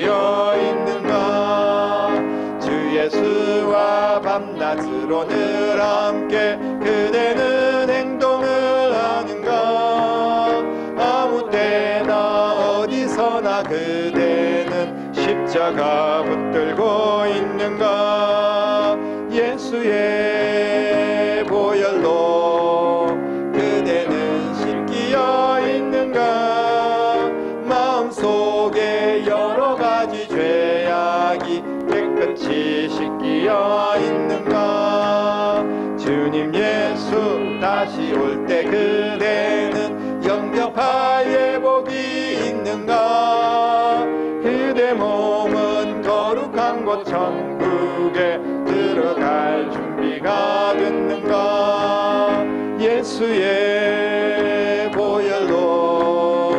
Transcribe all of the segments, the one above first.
씻기어 있는가. 주 예수와 밤낮으로 늘 함께 그대는 행동을 하는가. 아무 때나 어디서나 그대는 십자가 붙들고 있는가. 예수의 보혈로 그대는 씻기어 있는가. 마음속에 여러 가지 죄악이 깨끗이 씻기어 있는가. 주님 예수 다시 올 때 그대는 영접할 예복이 있는가. 그대 몸은 거룩한 곳 천국에 들어갈 준비가 됐는가. 예수의 보혈로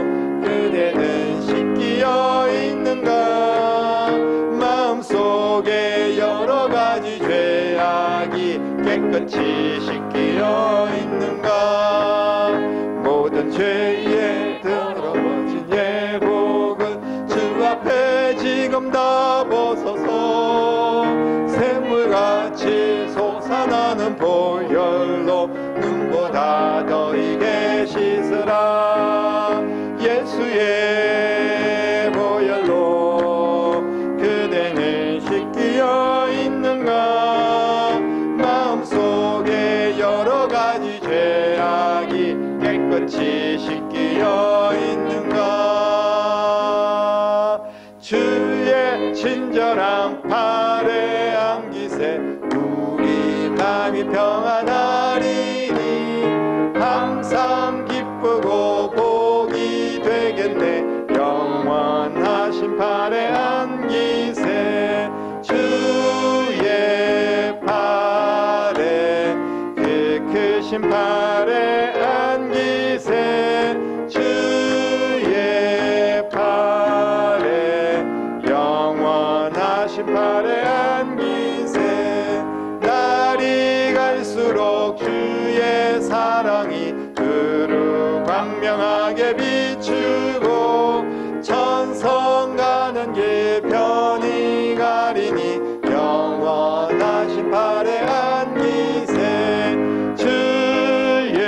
그대는 씻기어 있는가. 마음속에 여러 가지 죄악이 깨끗이 씻기어 있는가. 모든 죄에 더러워진 예복을 주 앞에 지금 다 벗어서 샘물같이 솟아나는 보혈로 눈보다 더 익게 씻으라. 예수의 보혈로 그대는 씻기어 있는가. 마음속에 여러 가지 죄악이 깨끗이 씻기어 있는가. 주의 친절한 팔에 안기세 우리 마음이 평안하리니 항상 기쁘고 복이 되겠네. 영원하신 팔에 안기세 주의 팔에 그 크신 팔에 안기세 주의 팔에 영원하신 팔에 안기세. 날이 갈수록 주의 사랑이 두루 광명하게 비추고 천성 가는 길 편히 가리니 영원하신 팔에 안기세 주의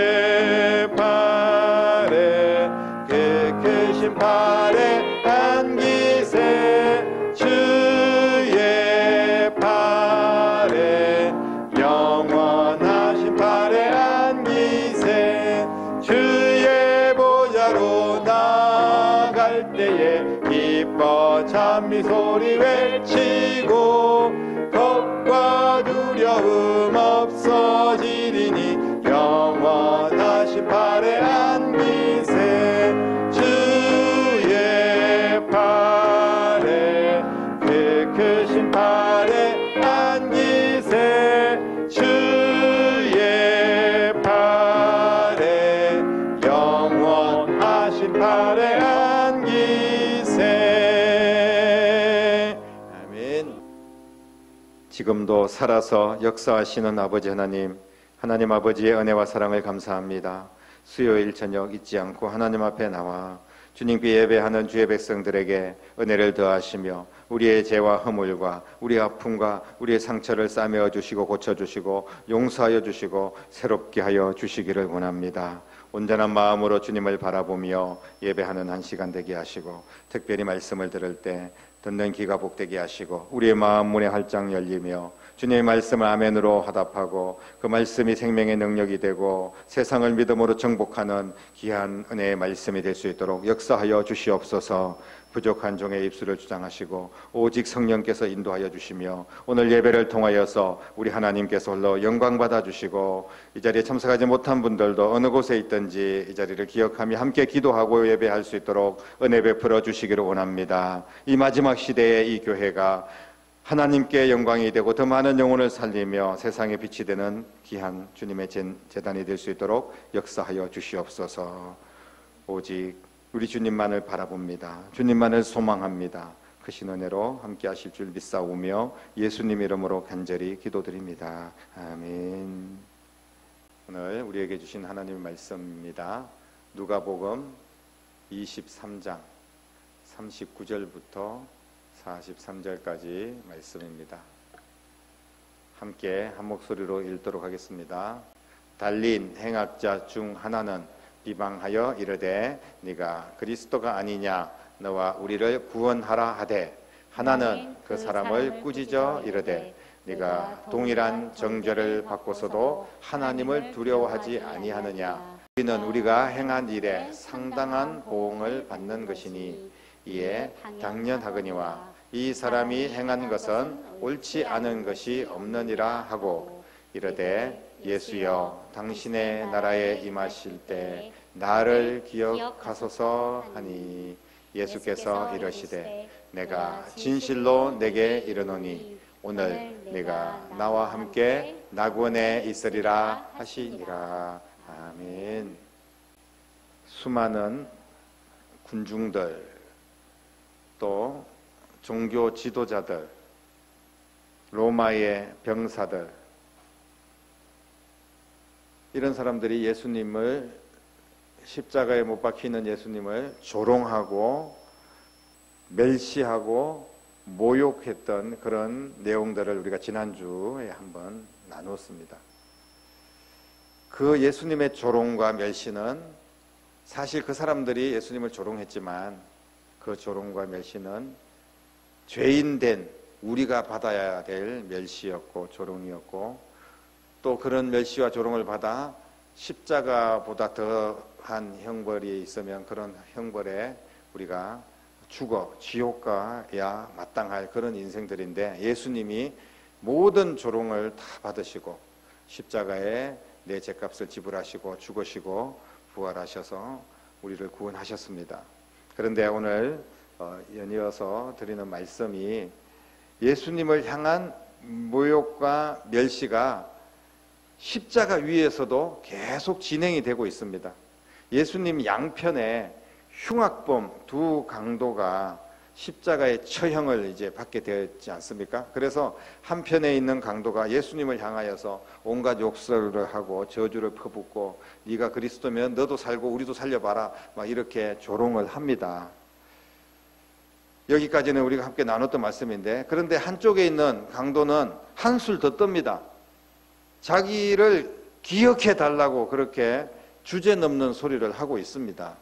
팔에 그 크신 팔에 안기세 주의 팔에 영원하신 팔에 안기세. 주의 보좌로 나아갈 때에 기뻐 찬미 소리 외치고 겁과 두려움 없어지리니 영원하신 팔에 안기세 주의 팔에 그 크신 팔에 안기세 주의 팔에 영원하신 팔에 안기세. 아멘. 지금도 살아서 역사하시는 아버지 하나님, 하나님 아버지의 은혜와 사랑을 감사합니다. 수요일 저녁 잊지 않고 하나님 앞에 나와 주님께 예배하는 주의 백성들에게 은혜를 더하시며 우리의 죄와 허물과 우리의 아픔과 우리의 상처를 싸매어 주시고 고쳐주시고 용서하여 주시고 새롭게 하여 주시기를 원합니다. 온전한 마음으로 주님을 바라보며 예배하는 한 시간 되게 하시고 특별히 말씀을 들을 때 듣는 귀가 복되게 하시고 우리의 마음 문에 활짝 열리며 주님의 말씀을 아멘으로 화답하고 그 말씀이 생명의 능력이 되고 세상을 믿음으로 정복하는 귀한 은혜의 말씀이 될 수 있도록 역사하여 주시옵소서. 부족한 종의 입술을 주장하시고 오직 성령께서 인도하여 주시며 오늘 예배를 통하여서 우리 하나님께서 홀로 영광 받아주시고 이 자리에 참석하지 못한 분들도 어느 곳에 있든지 이 자리를 기억하며 함께 기도하고 예배할 수 있도록 은혜 베풀어 주시기를 원합니다. 이 마지막 시대에 이 교회가 하나님께 영광이 되고 더 많은 영혼을 살리며 세상에 빛이 되는 귀한 주님의 제단이 될 수 있도록 역사하여 주시옵소서. 오직 우리 주님만을 바라봅니다. 주님만을 소망합니다. 크신 은혜로 함께 하실 줄 믿사오며 예수님 이름으로 간절히 기도드립니다. 아멘. 오늘 우리에게 주신 하나님의 말씀입니다. 누가복음 23장 39절부터 43절까지 말씀입니다. 함께 한 목소리로 읽도록 하겠습니다. 달린 행악자 중 하나는 비방하여 이르되 네가 그리스도가 아니냐 너와 우리를 구원하라 하되, 하나는 그 사람을 꾸짖어 이르되 네가 동일한 정죄를 받고서도 하나님을 두려워하지 아니하느냐. 우리는 우리가 행한 일에 상당한 보응을 받는 것이니 이에 당연하거니와 이 사람이 행한 것은 옳지 않은 것이 없느니라 하고 이르되 예수여 당신의 나라에 임하실 때 나를 기억하소서 하니, 예수께서 이르시되 내가 진실로 내게 이르노니 오늘 내가 나와 함께 낙원에 있으리라 하시니라. 아멘. 수많은 군중들, 또 종교 지도자들, 로마의 병사들, 이런 사람들이 예수님을, 십자가에 못 박히는 예수님을 조롱하고 멸시하고 모욕했던 그런 내용들을 우리가 지난주에 한번 나눴습니다. 그 예수님의 조롱과 멸시는, 사실 그 사람들이 예수님을 조롱했지만 그 조롱과 멸시는 죄인된 우리가 받아야 될 멸시였고 조롱이었고, 또 그런 멸시와 조롱을 받아 십자가보다 더한 형벌이 있으면 그런 형벌에 우리가 죽어 지옥 가야 마땅할 그런 인생들인데, 예수님이 모든 조롱을 다 받으시고 십자가에 내 죄값을 지불하시고 죽으시고 부활하셔서 우리를 구원하셨습니다. 그런데 오늘 연이어서 드리는 말씀이 예수님을 향한 모욕과 멸시가 십자가 위에서도 계속 진행이 되고 있습니다. 예수님 양편에 흉악범 두 강도가 십자가의 처형을 이제 받게 되었지 않습니까? 그래서 한편에 있는 강도가 예수님을 향하여서 온갖 욕설을 하고 저주를 퍼붓고 네가 그리스도면 너도 살고 우리도 살려봐라 막 이렇게 조롱을 합니다. 여기까지는 우리가 함께 나눴던 말씀인데, 그런데 한쪽에 있는 강도는 한술 더 떱니다. 자기를 기억해 달라고 그렇게 주제넘는 소리를 하고 있습니다.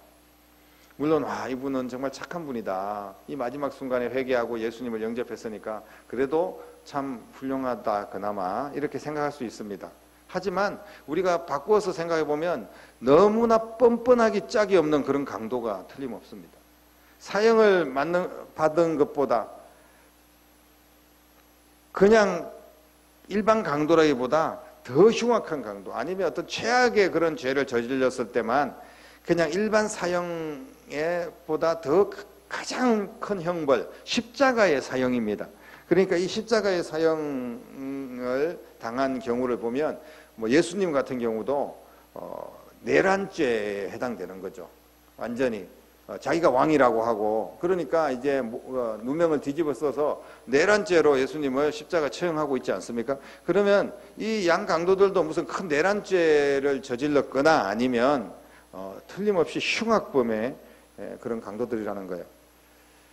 물론 이분은 정말 착한 분이다, 이 마지막 순간에 회개하고 예수님을 영접했으니까 그래도 참 훌륭하다 그나마 이렇게 생각할 수 있습니다. 하지만 우리가 바꾸어서 생각해 보면 너무나 뻔뻔하기 짝이 없는 그런 강도가 틀림없습니다. 사형을 받은 것보다 그냥 일반 강도라기보다 더 흉악한 강도, 아니면 어떤 최악의 그런 죄를 저질렀을 때만 그냥 일반 사형에 보다 더 가장 큰 형벌, 십자가의 사형입니다. 그러니까 이 십자가의 사형을 당한 경우를 보면 예수님 같은 경우도 내란죄에 해당되는 거죠. 완전히 자기가 왕이라고 하고, 그러니까 이제 누명을 뒤집어 써서 내란죄로 예수님을 십자가 처형하고 있지 않습니까? 그러면 이 양 강도들도 무슨 큰 내란죄를 저질렀거나 아니면 틀림없이 흉악범의 그런 강도들이라는 거예요.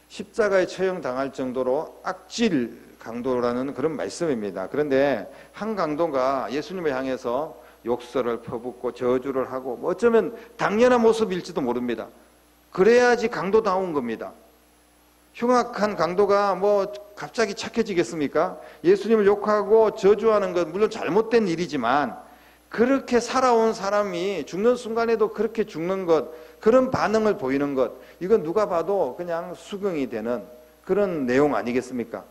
십자가에 처형당할 정도로 악질 강도라는 그런 말씀입니다. 그런데 한 강도가 예수님을 향해서 욕설을 퍼붓고 저주를 하고 어쩌면 당연한 모습일지도 모릅니다. 그래야지 강도다운 겁니다. 흉악한 강도가 갑자기 착해지겠습니까? 예수님을 욕하고 저주하는 건 물론 잘못된 일이지만, 그렇게 살아온 사람이 죽는 순간에도 그렇게 죽는 것, 그런 반응을 보이는 것, 이건 누가 봐도 그냥 수긍이 되는 그런 내용 아니겠습니까?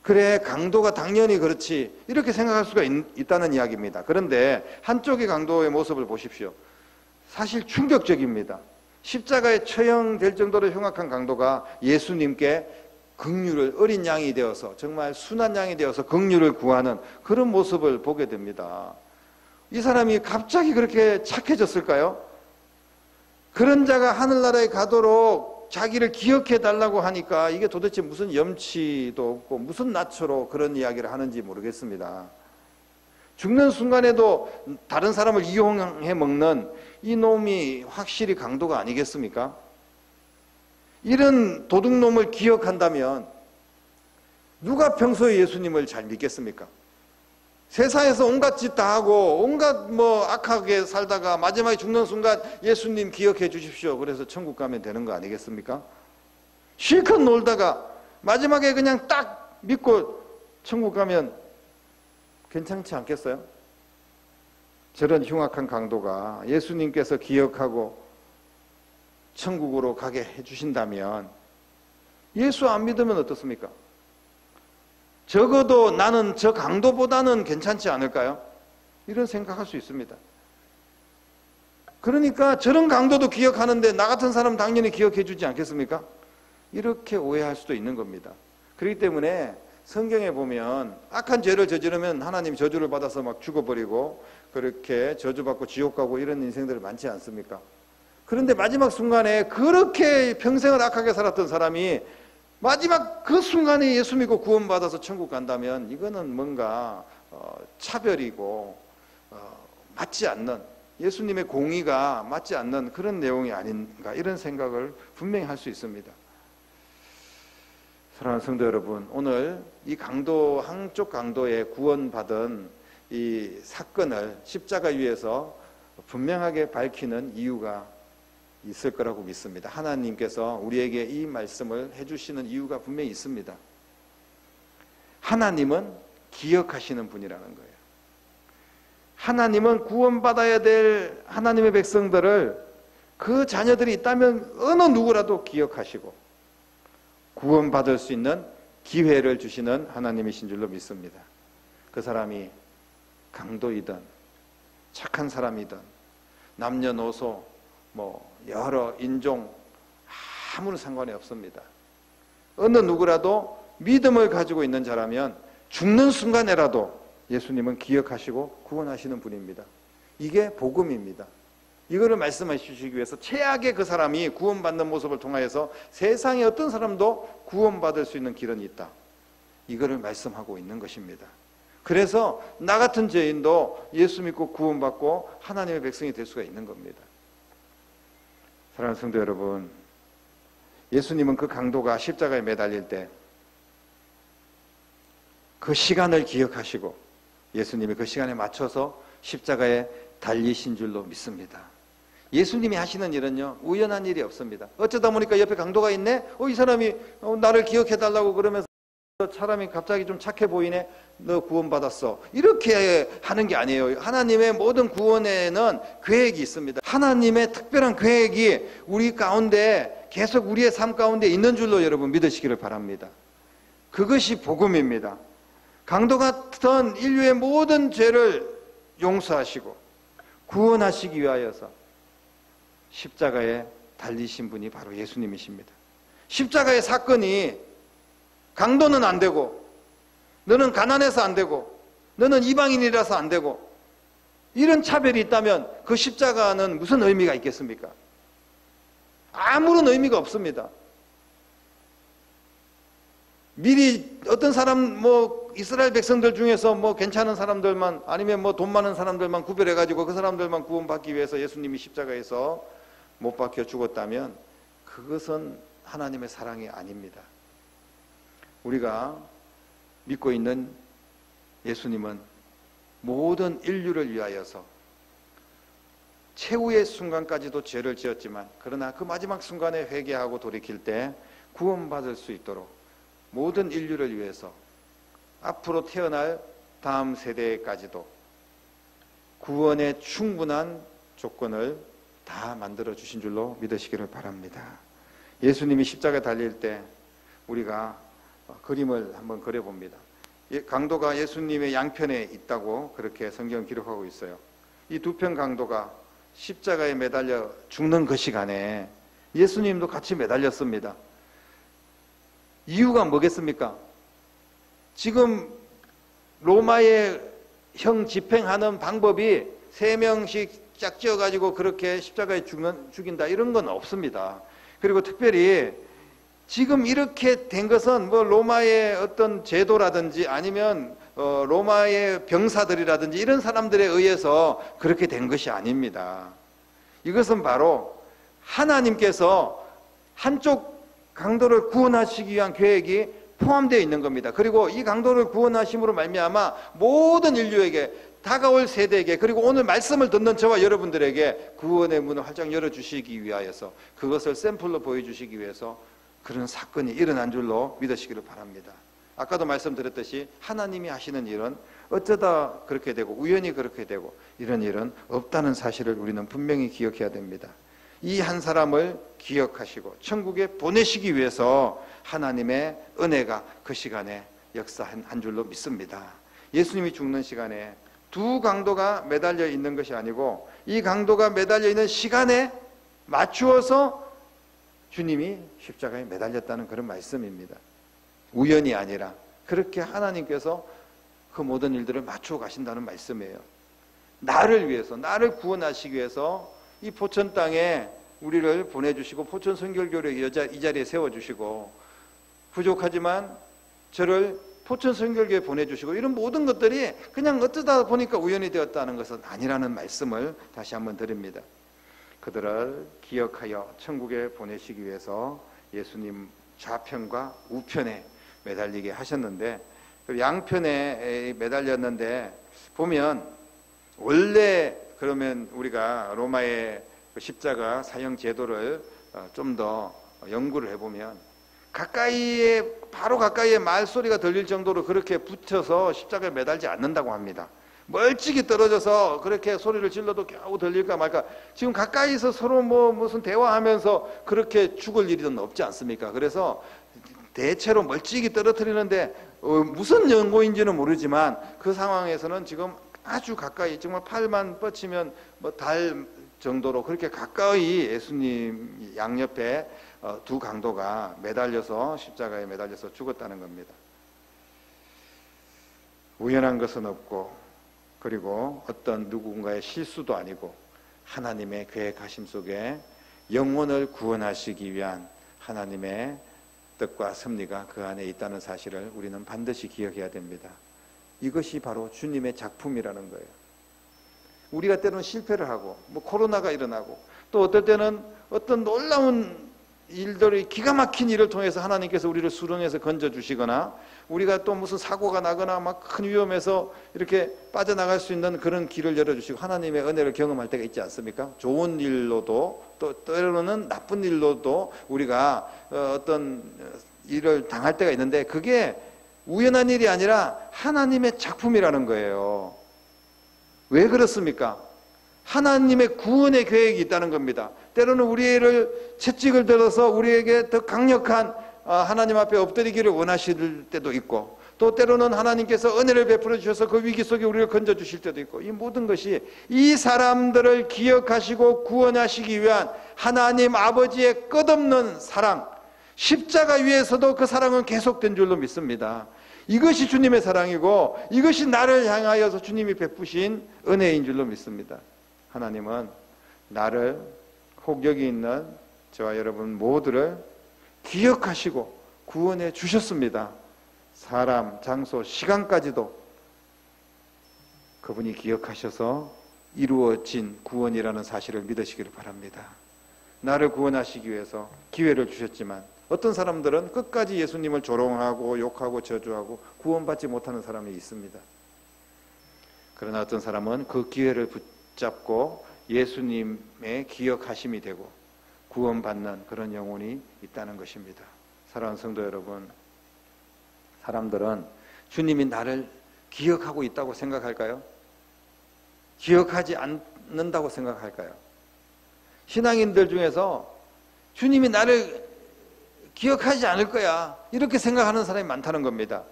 그래, 강도가 당연히 그렇지, 이렇게 생각할 수가 있다는 이야기입니다. 그런데 한쪽의 강도의 모습을 보십시오. 사실 충격적입니다. 십자가에 처형될 정도로 흉악한 강도가 예수님께 긍휼을, 어린 양이 되어서, 정말 순한 양이 되어서 긍휼을 구하는 그런 모습을 보게 됩니다. 이 사람이 갑자기 그렇게 착해졌을까요? 그런 자가 하늘나라에 가도록 자기를 기억해 달라고 하니까 이게 도대체 무슨 염치도 없고 무슨 낯으로 그런 이야기를 하는지 모르겠습니다. 죽는 순간에도 다른 사람을 이용해 먹는 이놈이 확실히 강도가 아니겠습니까? 이런 도둑놈을 기억한다면 누가 평소에 예수님을 잘 믿겠습니까? 세상에서 온갖 짓 다 하고 온갖 악하게 살다가 마지막에 죽는 순간 예수님 기억해 주십시오. 그래서 천국 가면 되는 거 아니겠습니까? 실컷 놀다가 마지막에 그냥 딱 믿고 천국 가면 괜찮지 않겠어요? 저런 흉악한 강도가 예수님께서 기억하고 천국으로 가게 해주신다면 예수 안 믿으면 어떻습니까? 적어도 나는 저 강도보다는 괜찮지 않을까요? 이런 생각할 수 있습니다. 그러니까 저런 강도도 기억하는데 나 같은 사람 당연히 기억해 주지 않겠습니까? 이렇게 오해할 수도 있는 겁니다. 그렇기 때문에 성경에 보면 악한 죄를 저지르면 하나님 저주를 받아서 막 죽어버리고 그렇게 저주받고 지옥 가고 이런 인생들이 많지 않습니까? 그런데 마지막 순간에 그렇게 평생을 악하게 살았던 사람이 마지막 그 순간에 예수 믿고 구원받아서 천국 간다면 이거는 뭔가 차별이고 맞지 않는, 예수님의 공의가 맞지 않는 그런 내용이 아닌가, 이런 생각을 분명히 할 수 있습니다. 사랑하는 성도 여러분, 오늘 이 강도, 한쪽 강도에 구원받은 이 사건을 십자가 위에서 분명하게 밝히는 이유가 있을 거라고 믿습니다. 하나님께서 우리에게 이 말씀을 해주시는 이유가 분명히 있습니다. 하나님은 기억하시는 분이라는 거예요. 하나님은 구원받아야 될 하나님의 백성들을, 그 자녀들이 있다면 어느 누구라도 기억하시고 구원받을 수 있는 기회를 주시는 하나님이신 줄로 믿습니다. 그 사람이 강도이든 착한 사람이든 남녀노소 여러 인종 아무런 상관이 없습니다. 어느 누구라도 믿음을 가지고 있는 자라면 죽는 순간에라도 예수님은 기억하시고 구원하시는 분입니다. 이게 복음입니다. 이거를 말씀해 주시기 위해서 최악의 그 사람이 구원받는 모습을 통하여서 세상에 어떤 사람도 구원받을 수 있는 길은 있다, 이거를 말씀하고 있는 것입니다. 그래서 나 같은 죄인도 예수 믿고 구원받고 하나님의 백성이 될 수가 있는 겁니다. 사랑하는 성도 여러분, 예수님은 그 강도가 십자가에 매달릴 때 그 시간을 기억하시고 예수님이 그 시간에 맞춰서 십자가에 달리신 줄로 믿습니다. 예수님이 하시는 일은요, 우연한 일이 없습니다. 어쩌다 보니까 옆에 강도가 있네? 이 사람이 나를 기억해달라고 그러면서 사람이 갑자기 좀 착해 보이네? 너 구원받았어. 이렇게 하는 게 아니에요. 하나님의 모든 구원에는 계획이 있습니다. 하나님의 특별한 계획이 우리 가운데, 계속 우리의 삶 가운데 있는 줄로 여러분 믿으시기를 바랍니다. 그것이 복음입니다. 강도 같은 인류의 모든 죄를 용서하시고 구원하시기 위하여서 십자가에 달리신 분이 바로 예수님이십니다. 십자가의 사건이 강도는 안 되고, 너는 가난해서 안 되고, 너는 이방인이라서 안 되고, 이런 차별이 있다면 그 십자가는 무슨 의미가 있겠습니까? 아무런 의미가 없습니다. 미리 어떤 사람, 이스라엘 백성들 중에서 괜찮은 사람들만, 아니면 돈 많은 사람들만 구별해가지고 그 사람들만 구원받기 위해서 예수님이 십자가에서 못 박혀 죽었다면 그것은 하나님의 사랑이 아닙니다. 우리가 믿고 있는 예수님은 모든 인류를 위하여서 최후의 순간까지도 죄를 지었지만, 그러나 그 마지막 순간에 회개하고 돌이킬 때 구원받을 수 있도록 모든 인류를 위해서 앞으로 태어날 다음 세대까지도 구원의 충분한 조건을 다 만들어 주신 줄로 믿으시기를 바랍니다. 예수님이 십자가에 달릴 때 우리가 그림을 한번 그려봅니다. 강도가 예수님의 양편에 있다고 그렇게 성경 기록하고 있어요. 이 두 편 강도가 십자가에 매달려 죽는 그 시간에 예수님도 같이 매달렸습니다. 이유가 뭐겠습니까? 지금 로마의 형 집행하는 방법이 3명씩 짝지어가지고 그렇게 십자가에 죽인다, 이런 건 없습니다. 그리고 특별히 지금 이렇게 된 것은 로마의 어떤 제도라든지 아니면 로마의 병사들이라든지 이런 사람들에 의해서 그렇게 된 것이 아닙니다. 이것은 바로 하나님께서 한쪽 강도를 구원하시기 위한 계획이 포함되어 있는 겁니다. 그리고 이 강도를 구원하심으로 말미암아 모든 인류에게, 다가올 세대에게, 그리고 오늘 말씀을 듣는 저와 여러분들에게 구원의 문을 활짝 열어주시기 위하여서, 그것을 샘플로 보여주시기 위해서 그런 사건이 일어난 줄로 믿으시기를 바랍니다. 아까도 말씀드렸듯이 하나님이 하시는 일은 어쩌다 그렇게 되고 우연히 그렇게 되고 이런 일은 없다는 사실을 우리는 분명히 기억해야 됩니다. 이 한 사람을 기억하시고 천국에 보내시기 위해서 하나님의 은혜가 그 시간에 역사한 줄로 믿습니다. 예수님이 죽는 시간에 두 강도가 매달려 있는 것이 아니고 이 강도가 매달려 있는 시간에 맞추어서 주님이 십자가에 매달렸다는 그런 말씀입니다. 우연이 아니라 그렇게 하나님께서 그 모든 일들을 맞추어 가신다는 말씀이에요. 나를 위해서, 나를 구원하시기 위해서 이 포천 땅에 우리를 보내주시고 포천 선결교회 이 자리에 세워주시고 부족하지만 저를 포천 선결교회에 보내주시고 이런 모든 것들이 그냥 어쩌다 보니까 우연이 되었다는 것은 아니라는 말씀을 다시 한번 드립니다. 그들을 기억하여 천국에 보내시기 위해서 예수님 좌편과 우편에 매달리게 하셨는데, 양편에 매달렸는데 보면 원래 그러면 우리가 로마의 십자가 사형 제도를 좀 더 연구를 해보면 바로 가까이에 말소리가 들릴 정도로 그렇게 붙여서 십자가에 매달지 않는다고 합니다. 멀찍이 떨어져서 그렇게 소리를 질러도 겨우 들릴까 말까. 지금 가까이서 서로 무슨 대화하면서 그렇게 죽을 일은 없지 않습니까? 그래서 대체로 멀찍이 떨어뜨리는데 무슨 연고인지는 모르지만 그 상황에서는 지금 아주 가까이, 정말 팔만 뻗치면 달 정도로 그렇게 가까이 예수님 양옆에 두 강도가 매달려서 십자가에 매달려서 죽었다는 겁니다. 우연한 것은 없고, 그리고 어떤 누군가의 실수도 아니고 하나님의 계획하심 속에 영혼을 구원하시기 위한 하나님의 뜻과 섭리가 그 안에 있다는 사실을 우리는 반드시 기억해야 됩니다. 이것이 바로 주님의 작품이라는 거예요. 우리가 때로는 실패를 하고 코로나가 일어나고 또 어떨 때는 어떤 놀라운 일들이, 기가 막힌 일을 통해서 하나님께서 우리를 수렁에서 건져주시거나 우리가 또 무슨 사고가 나거나 막 큰 위험에서 이렇게 빠져나갈 수 있는 그런 길을 열어주시고 하나님의 은혜를 경험할 때가 있지 않습니까? 좋은 일로도 또 때로는 나쁜 일로도 우리가 어떤 일을 당할 때가 있는데 그게 우연한 일이 아니라 하나님의 작품이라는 거예요. 왜 그렇습니까? 하나님의 구원의 계획이 있다는 겁니다. 때로는 우리를 채찍을 들어서 우리에게 더 강력한 하나님 앞에 엎드리기를 원하실 때도 있고, 또 때로는 하나님께서 은혜를 베풀어 주셔서 그 위기 속에 우리를 건져 주실 때도 있고, 이 모든 것이 이 사람들을 기억하시고 구원하시기 위한 하나님 아버지의 끝없는 사랑, 십자가 위에서도 그 사랑은 계속된 줄로 믿습니다. 이것이 주님의 사랑이고 이것이 나를 향하여서 주님이 베푸신 은혜인 줄로 믿습니다. 하나님은 나를, 혹 여기 있는 저와 여러분 모두를 기억하시고 구원해 주셨습니다. 사람, 장소, 시간까지도 그분이 기억하셔서 이루어진 구원이라는 사실을 믿으시기를 바랍니다. 나를 구원하시기 위해서 기회를 주셨지만 어떤 사람들은 끝까지 예수님을 조롱하고 욕하고 저주하고 구원받지 못하는 사람이 있습니다. 그러나 어떤 사람은 그 기회를 붙잡고 예수님의 기억하심이 되고 구원받는 그런 영혼이 있다는 것입니다. 사랑하는 성도 여러분, 사람들은 주님이 나를 기억하고 있다고 생각할까요? 기억하지 않는다고 생각할까요? 신앙인들 중에서 주님이 나를 기억하지 않을 거야 이렇게 생각하는 사람이 많다는 겁니다.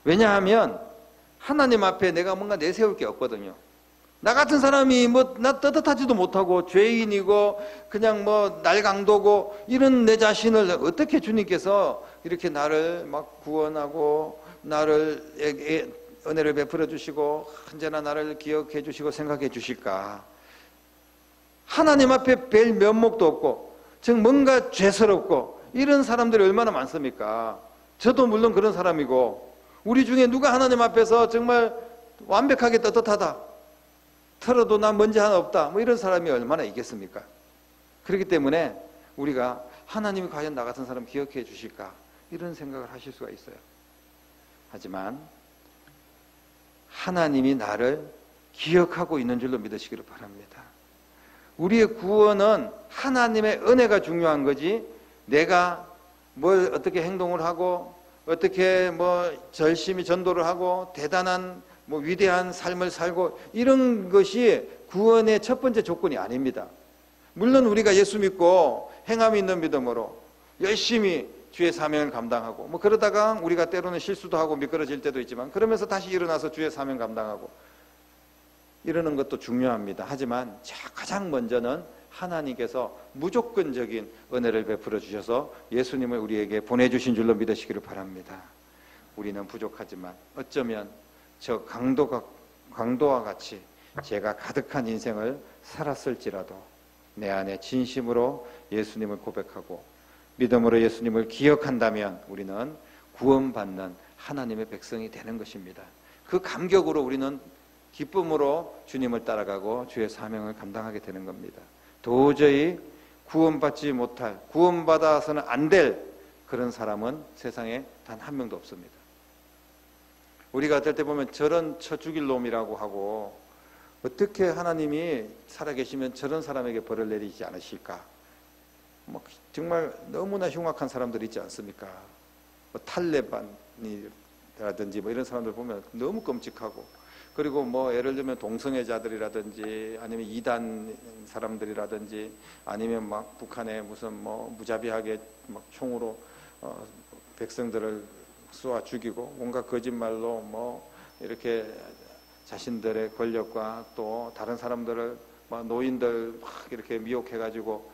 왜냐하면 하나님 앞에 내가 뭔가 내세울 게 없거든요. 나 같은 사람이 나 떳떳하지도 못하고 죄인이고 그냥 날강도고 이런 내 자신을 어떻게 주님께서 이렇게 나를 막 구원하고 나를 은혜를 베풀어 주시고 언제나 나를 기억해 주시고 생각해 주실까? 하나님 앞에 뵐 면목도 없고 즉 뭔가 죄스럽고 이런 사람들이 얼마나 많습니까? 저도 물론 그런 사람이고 우리 중에 누가 하나님 앞에서 정말 완벽하게 떳떳하다, 털어도 난 먼지 하나 없다 이런 사람이 얼마나 있겠습니까? 그렇기 때문에 우리가 하나님이 과연 나 같은 사람 기억해 주실까 이런 생각을 하실 수가 있어요. 하지만 하나님이 나를 기억하고 있는 줄로 믿으시기를 바랍니다. 우리의 구원은 하나님의 은혜가 중요한 거지, 내가 뭘 어떻게 행동을 하고 어떻게 열심히 전도를 하고 대단한 위대한 삶을 살고 이런 것이 구원의 첫 번째 조건이 아닙니다. 물론 우리가 예수 믿고 행함이 있는 믿음으로 열심히 주의 사명을 감당하고 그러다가 우리가 때로는 실수도 하고 미끄러질 때도 있지만 그러면서 다시 일어나서 주의 사명 감당하고 이러는 것도 중요합니다. 하지만 가장 먼저는 하나님께서 무조건적인 은혜를 베풀어 주셔서 예수님을 우리에게 보내주신 줄로 믿으시기를 바랍니다. 우리는 부족하지만 어쩌면 저 강도와 같이 죄가 가득한 인생을 살았을지라도 내 안에 진심으로 예수님을 고백하고 믿음으로 예수님을 기억한다면 우리는 구원받는 하나님의 백성이 되는 것입니다. 그 감격으로 우리는 기쁨으로 주님을 따라가고 주의 사명을 감당하게 되는 겁니다. 도저히 구원받지 못할, 구원받아서는 안 될 그런 사람은 세상에 단 한 명도 없습니다. 우리가 어떨 때 보면 저런 쳐 죽일 놈이라고 하고 어떻게 하나님이 살아계시면 저런 사람에게 벌을 내리지 않으실까? 정말 너무나 흉악한 사람들이 있지 않습니까? 탈레반이라든지 이런 사람들 보면 너무 끔찍하고, 그리고 예를 들면 동성애자들이라든지 아니면 이단 사람들이라든지 아니면 북한에 무슨 무자비하게 총으로 백성들을 쏘아 죽이고 온갖 거짓말로 이렇게 자신들의 권력과 또 다른 사람들을 노인들 이렇게 미혹해가지고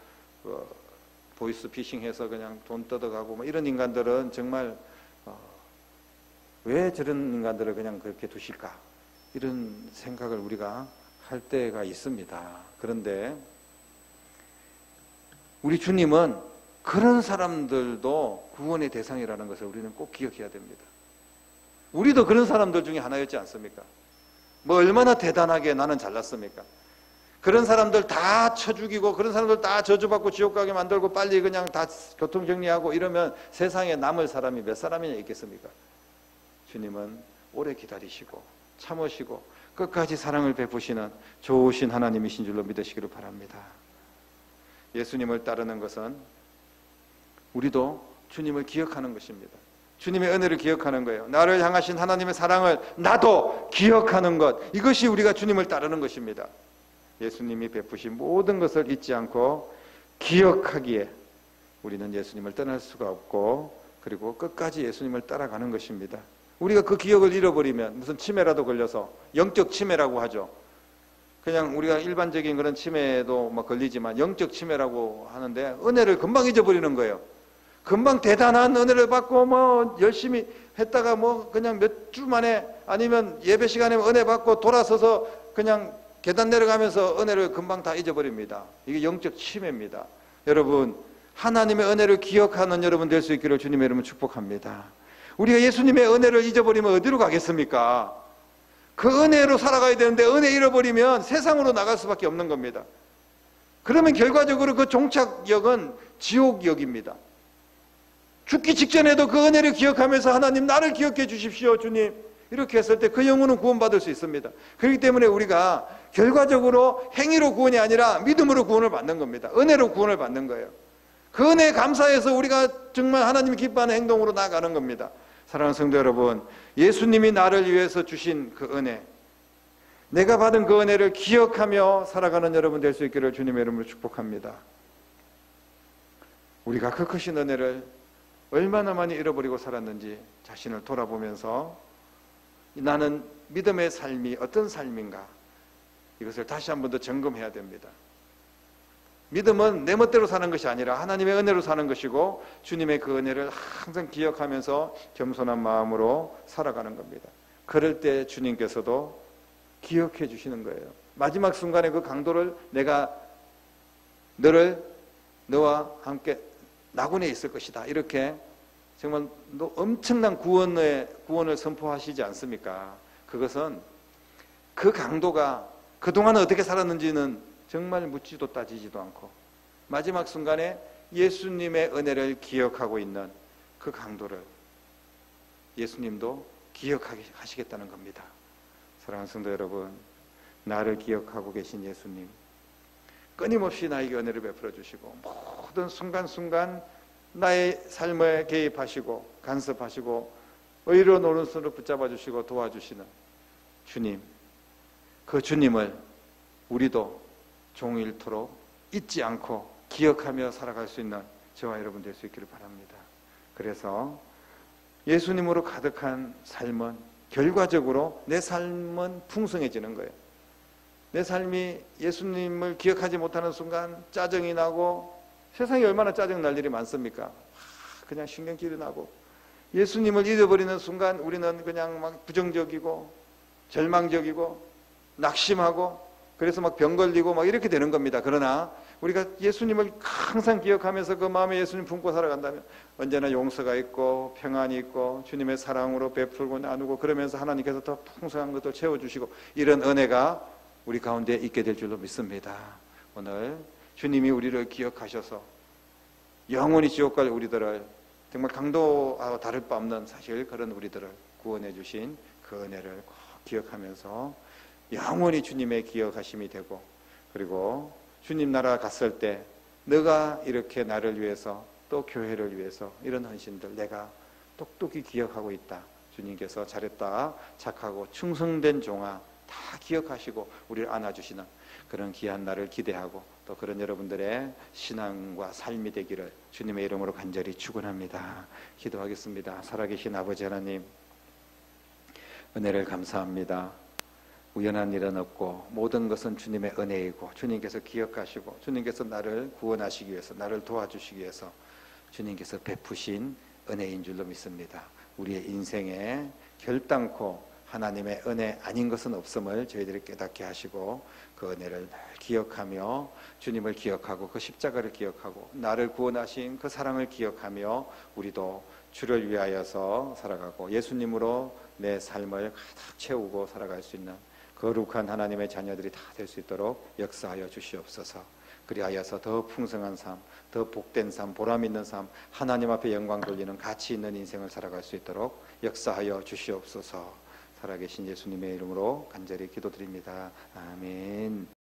보이스 피싱해서 그냥 돈 뜯어가고 이런 인간들은 정말 왜 저런 인간들을 그냥 그렇게 두실까? 이런 생각을 우리가 할 때가 있습니다. 그런데 우리 주님은 그런 사람들도 구원의 대상이라는 것을 우리는 꼭 기억해야 됩니다. 우리도 그런 사람들 중에 하나였지 않습니까? 얼마나 대단하게 나는 잘났습니까? 그런 사람들 다 쳐 죽이고 그런 사람들 다 저주받고 지옥 가게 만들고 빨리 그냥 다 교통정리하고 이러면 세상에 남을 사람이 몇 사람이나 있겠습니까? 주님은 오래 기다리시고 참으시고 끝까지 사랑을 베푸시는 좋으신 하나님이신 줄로 믿으시기를 바랍니다. 예수님을 따르는 것은 우리도 주님을 기억하는 것입니다. 주님의 은혜를 기억하는 거예요. 나를 향하신 하나님의 사랑을 나도 기억하는 것, 이것이 우리가 주님을 따르는 것입니다. 예수님이 베푸신 모든 것을 잊지 않고 기억하기에 우리는 예수님을 떠날 수가 없고, 그리고 끝까지 예수님을 따라가는 것입니다. 우리가 그 기억을 잃어버리면 무슨 치매라도 걸려서, 영적 치매라고 하죠. 그냥 우리가 일반적인 그런 치매도 걸리지만 영적 치매라고 하는데 은혜를 금방 잊어버리는 거예요. 금방 대단한 은혜를 받고 열심히 했다가 그냥 몇 주 만에 아니면 예배 시간에 은혜 받고 돌아서서 그냥 계단 내려가면서 은혜를 금방 다 잊어버립니다. 이게 영적 치매입니다. 여러분, 하나님의 은혜를 기억하는 여러분 될 수 있기를 주님의 이름으로 축복합니다. 우리가 예수님의 은혜를 잊어버리면 어디로 가겠습니까? 그 은혜로 살아가야 되는데 은혜 잃어버리면 세상으로 나갈 수밖에 없는 겁니다. 그러면 결과적으로 그 종착역은 지옥역입니다. 죽기 직전에도 그 은혜를 기억하면서 하나님 나를 기억해 주십시오 주님, 이렇게 했을 때 그 영혼은 구원받을 수 있습니다. 그렇기 때문에 우리가 결과적으로 행위로 구원이 아니라 믿음으로 구원을 받는 겁니다. 은혜로 구원을 받는 거예요. 그 은혜에 감사해서 우리가 정말 하나님이 기뻐하는 행동으로 나아가는 겁니다. 사랑하는 성도 여러분, 예수님이 나를 위해서 주신 그 은혜, 내가 받은 그 은혜를 기억하며 살아가는 여러분 될 수 있기를 주님의 이름으로 축복합니다. 우리가 그 크신 은혜를 얼마나 많이 잃어버리고 살았는지 자신을 돌아보면서 나는 믿음의 삶이 어떤 삶인가, 이것을 다시 한 번 더 점검해야 됩니다. 믿음은 내 멋대로 사는 것이 아니라 하나님의 은혜로 사는 것이고, 주님의 그 은혜를 항상 기억하면서 겸손한 마음으로 살아가는 겁니다. 그럴 때 주님께서도 기억해 주시는 거예요. 마지막 순간에 그 강도를 내가 너와 함께 낙원에 있을 것이다, 이렇게 정말 엄청난 구원을 선포하시지 않습니까? 그것은 그 강도가 그동안 어떻게 살았는지는 정말 묻지도 따지지도 않고 마지막 순간에 예수님의 은혜를 기억하고 있는 그 강도를 예수님도 기억하시겠다는 겁니다. 사랑하는 성도 여러분, 나를 기억하고 계신 예수님, 끊임없이 나에게 은혜를 베풀어 주시고 모든 순간순간 나의 삶에 개입하시고 간섭하시고 의로운 오른손으로 붙잡아 주시고 도와주시는 주님, 그 주님을 우리도 종일토록 잊지 않고 기억하며 살아갈 수 있는 저와 여러분 될 수 있기를 바랍니다. 그래서 예수님으로 가득한 삶은 결과적으로 내 삶은 풍성해지는 거예요. 내 삶이 예수님을 기억하지 못하는 순간 짜증이 나고, 세상에 얼마나 짜증 날 일이 많습니까? 그냥 신경질이 나고, 예수님을 잊어버리는 순간 우리는 그냥 막 부정적이고 절망적이고 낙심하고, 그래서 막 병 걸리고 막 이렇게 되는 겁니다. 그러나 우리가 예수님을 항상 기억하면서 그 마음에 예수님 품고 살아간다면 언제나 용서가 있고 평안이 있고 주님의 사랑으로 베풀고 나누고, 그러면서 하나님께서 더 풍성한 것도 채워주시고, 이런 은혜가 우리 가운데 있게 될 줄로 믿습니다. 오늘 주님이 우리를 기억하셔서 영원히 지옥 갈 우리들을, 정말 강도와 다를 바 없는 사실 그런 우리들을 구원해 주신 그 은혜를 꼭 기억하면서 영원히 주님의 기억하심이 되고, 그리고 주님 나라 갔을 때 너가 이렇게 나를 위해서 또 교회를 위해서 이런 헌신들 내가 똑똑히 기억하고 있다, 주님께서 잘했다, 착하고 충성된 종아 다 기억하시고 우리를 안아주시는 그런 귀한 날을 기대하고, 또 그런 여러분들의 신앙과 삶이 되기를 주님의 이름으로 간절히 축원합니다. 기도하겠습니다. 살아계신 아버지 하나님, 은혜를 감사합니다. 우연한 일은 없고 모든 것은 주님의 은혜이고, 주님께서 기억하시고 주님께서 나를 구원하시기 위해서, 나를 도와주시기 위해서 주님께서 베푸신 은혜인 줄로 믿습니다. 우리의 인생에 결단코 하나님의 은혜 아닌 것은 없음을 저희들이 깨닫게 하시고, 그 은혜를 늘 기억하며 주님을 기억하고 그 십자가를 기억하고 나를 구원하신 그 사랑을 기억하며 우리도 주를 위하여서 살아가고 예수님으로 내 삶을 가득 채우고 살아갈 수 있는 거룩한 하나님의 자녀들이 다 될 수 있도록 역사하여 주시옵소서. 그리하여서 더 풍성한 삶, 더 복된 삶, 보람 있는 삶, 하나님 앞에 영광 돌리는 가치 있는 인생을 살아갈 수 있도록 역사하여 주시옵소서. 살아계신 예수님의 이름으로 간절히 기도드립니다. 아멘.